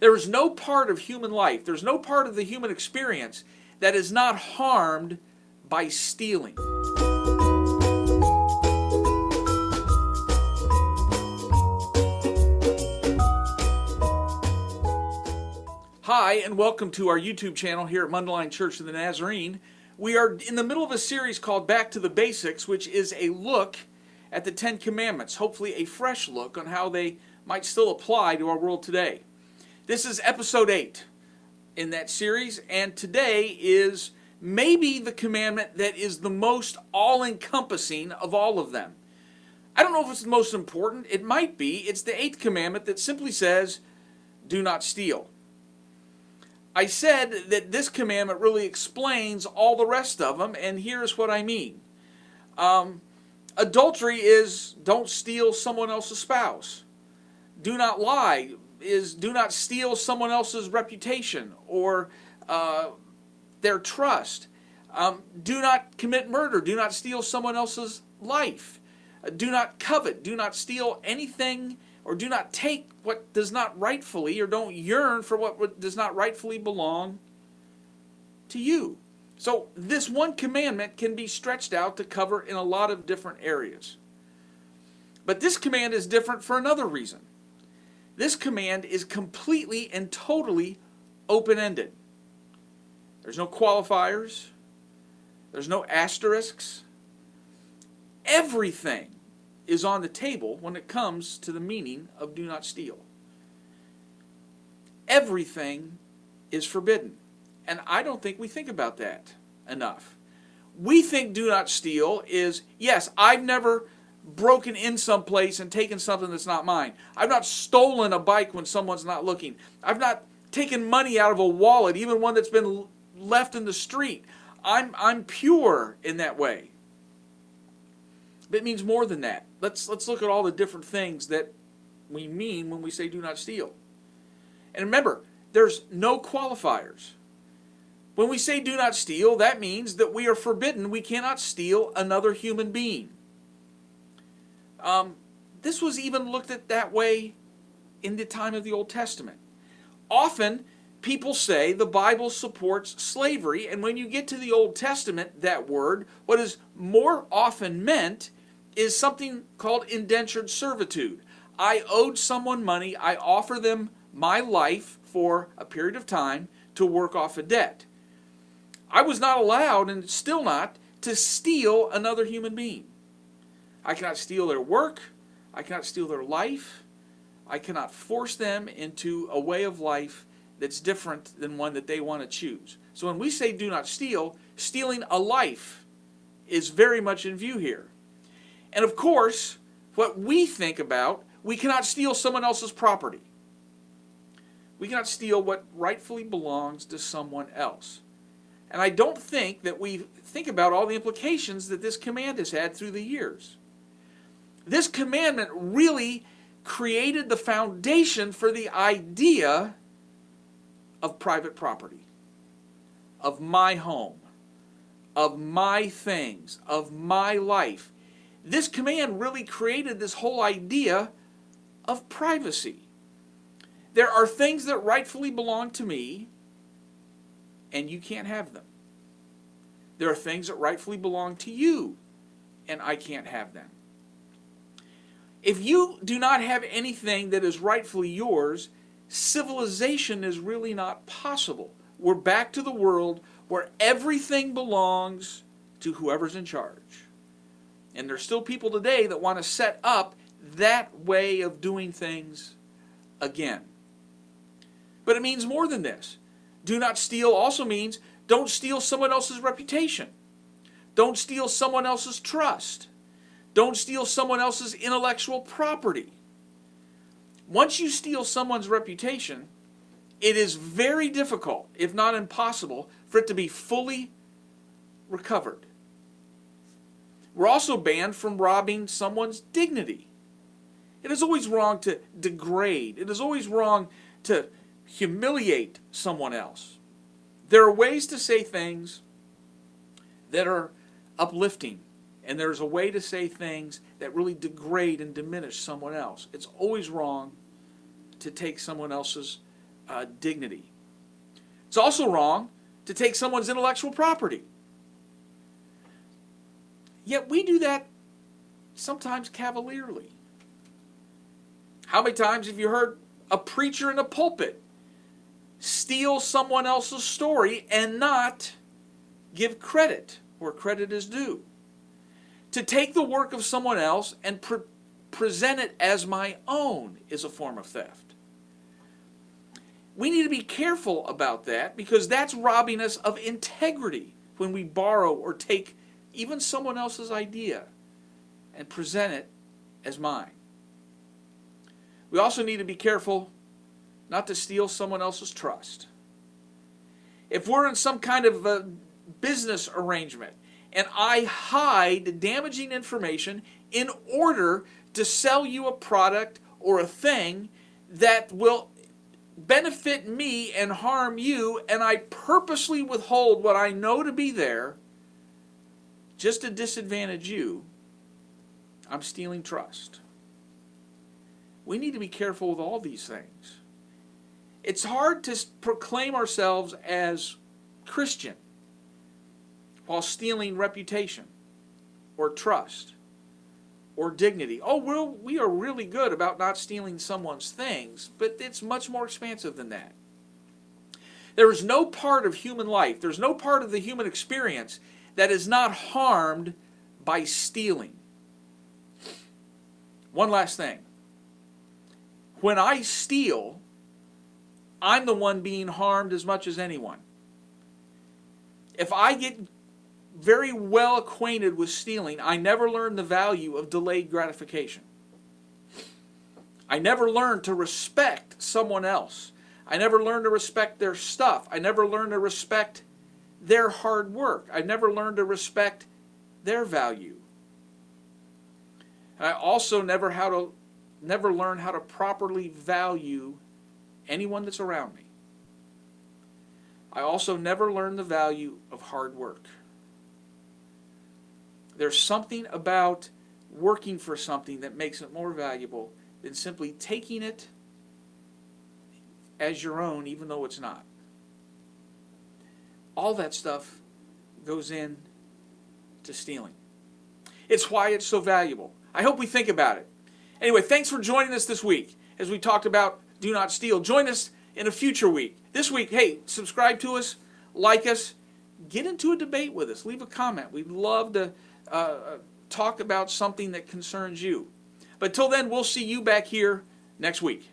There is no part of human life, there's no part of the human experience that is not harmed by stealing. Hi, and welcome to our YouTube channel here at Mundelein Church of the Nazarene. We are in the middle of a series called Back to the Basics, which is a look at the Ten Commandments, hopefully a fresh look on how they might still apply to our world today. This is episode 8 in that series, and today is maybe the commandment that is the most all-encompassing of all of them. I don't know if it's the most important. It might be. It's the 8th commandment that simply says, do not steal. I said that this commandment really explains all the rest of them, and here's what I mean. Adultery is don't steal someone else's spouse. Do not lie is do not steal someone else's reputation or their trust. Do not commit murder. Do not steal someone else's life. Do not covet. Do not steal anything, or do not take what does not rightfully, or don't yearn for what does not rightfully belong to you. So this one commandment can be stretched out to cover in a lot of different areas. But this command is different for another reason. This command is completely and totally open-ended. There's no qualifiers. There's no asterisks. Everything is on the table when it comes to the meaning of do not steal. Everything is forbidden. And I don't think we think about that enough. We think do not steal is, yes, I've never broken in someplace and taken something that's not mine. I've not stolen a bike when someone's not looking. I've not taken money out of a wallet, even one that's been left in the street. I'm pure in that way. But it means more than that. Let's look at all the different things that we mean when we say do not steal. And remember, there's no qualifiers. When we say do not steal, that means that we are forbidden. We cannot steal another human being. This was even looked at that way in the time of the Old Testament. Often, people say the Bible supports slavery, and when you get to the Old Testament, that word, what is more often meant is something called indentured servitude. I owed someone money, I offer them my life for a period of time to work off a debt. I was not allowed, and still not, to steal another human being. I cannot steal their work, I cannot steal their life, I cannot force them into a way of life that's different than one that they want to choose. So when we say do not steal, stealing a life is very much in view here. And of course, what we think about, we cannot steal someone else's property. We cannot steal what rightfully belongs to someone else. And I don't think that we think about all the implications that this command has had through the years. This commandment really created the foundation for the idea of private property, of my home, of my things, of my life. This command really created this whole idea of privacy. There are things that rightfully belong to me, and you can't have them. There are things that rightfully belong to you, and I can't have them. If you do not have anything that is rightfully yours, civilization is really not possible. We're back to the world where everything belongs to whoever's in charge. And there's still people today that want to set up that way of doing things again. But it means more than this. Do not steal also means don't steal someone else's reputation. Don't steal someone else's trust. Don't steal someone else's intellectual property. Once you steal someone's reputation, it is very difficult, if not impossible, for it to be fully recovered. We're also banned from robbing someone's dignity. It is always wrong to degrade. It is always wrong to humiliate someone else. There are ways to say things that are uplifting, and there's a way to say things that really degrade and diminish someone else. It's always wrong to take someone else's dignity. It's also wrong to take someone's intellectual property. Yet we do that sometimes cavalierly. How many times have you heard a preacher in a pulpit steal someone else's story and not give credit where credit is due? To take the work of someone else and present it as my own is a form of theft. We need to be careful about that, because that's robbing us of integrity when we borrow or take even someone else's idea and present it as mine. We also need to be careful not to steal someone else's trust. If we're in some kind of a business arrangement and I hide damaging information in order to sell you a product or a thing that will benefit me and harm you, and I purposely withhold what I know to be there just to disadvantage you, I'm stealing trust. We need to be careful with all these things. It's hard to proclaim ourselves as Christian while stealing reputation or trust or dignity. Oh, we are really good about not stealing someone's things, but it's much more expansive than that. There is no part of human life, there's no part of the human experience that is not harmed by stealing. One last thing. When I steal, I'm the one being harmed as much as anyone. If I get very well acquainted with stealing, I never learn the value of delayed gratification. I never learn to respect someone else. I never learn to respect their stuff. I never learn to respect their hard work. I never learn to respect their value. And I also never learn how to properly value anyone that's around me. I also never learn the value of hard work. There's something about working for something that makes it more valuable than simply taking it as your own, even though it's not. All that stuff goes in to stealing. It's why it's so valuable. I hope we think about it. Anyway, thanks for joining us this week as we talked about do not steal. Join us in a future week. This week, hey, subscribe to us, like us, get into a debate with us, leave a comment. We'd love to talk about something that concerns you. But till then, we'll see you back here next week.